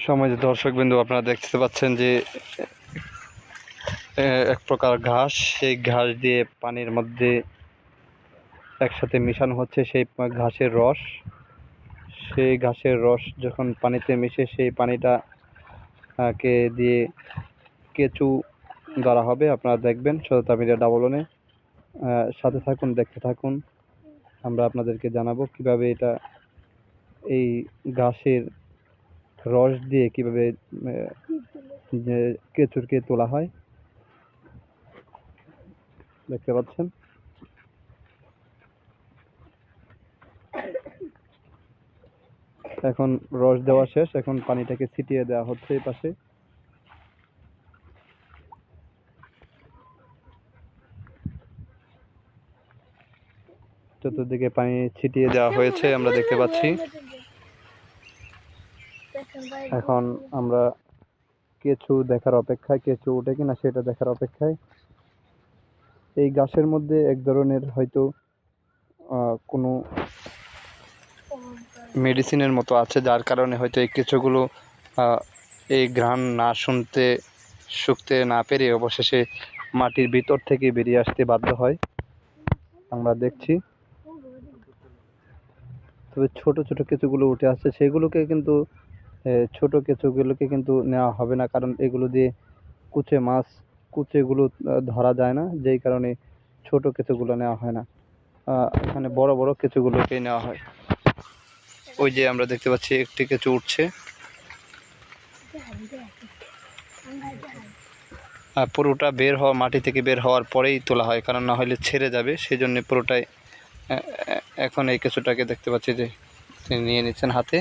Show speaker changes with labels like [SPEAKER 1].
[SPEAKER 1] সম্মানিত দর্শকবৃন্দ, আপনারা দেখতে পাচ্ছেন যে এক প্রকার ঘাস, সেই ঘাস দিয়ে পানির মধ্যে একসাথে মিশানো হচ্ছে সেই ঘাসের রস। সেই ঘাসের রস যখন পানিতে মিশে সেই পানিটা কে দিয়ে কেঁচু ধরা হবে। আপনারা দেখবেন সততা মিডিয়া ডাবলনে, সাথে থাকুন, দেখতে থাকুন। আমরা আপনাদেরকে জানাবো কিভাবে এই ঘাসের রস দিয়ে কিভাবে কেঁচুরকে তোলা হয়। দেখতে পাচ্ছেন এখন রস দেওয়া শেষ, এখন পানিটাকে ছিটিয়ে দেওয়া হচ্ছে এই পাশে। চতুর্দিকে পানি ছিটিয়ে দেওয়া হয়েছে, আমরা দেখতে পাচ্ছি। এখন আমরা কেঁচু দেখার অপেক্ষায়, কেঁচু ওঠে কিনা সেটা দেখার অপেক্ষায়। এই গাছের মধ্যে এক ধরনের হয়তো কোনো মেডিসিনের মতো আছে, যার কারণে হয়তো এই কেঁচুগুলো এই ঘ্রাণ না শুকতে না পেরে অবশেষে মাটির ভিতর থেকে বেরিয়ে আসতে বাধ্য হয়। আমরা দেখছি তবে ছোট ছোট কেঁচুগুলো উঠে আসছে, সেগুলোকে কিন্তু ছোট কেঁচুগুলোকে কিন্তু নেওয়া হবে না, কারণ এগুলো দিয়ে কুচেগুলো ধরা যায় না, যেই কারণে ছোট কেঁচুগুলো নেওয়া হয় না। এখানে বড় বড় কেঁচুগুলোকেই নেওয়া হয়। ওই যে আমরা দেখতে পাচ্ছি একটি কেঁচু উঠছে। পুরোটা মাটি থেকে বের হওয়ার পরেই তোলা হয়, কারণ না হলে ছেড়ে যাবে, সেই জন্য পুরোটাই। এখন এই কেঁচুটাকে দেখতে পাচ্ছি যে তিনি নিয়ে নিচ্ছেন হাতে।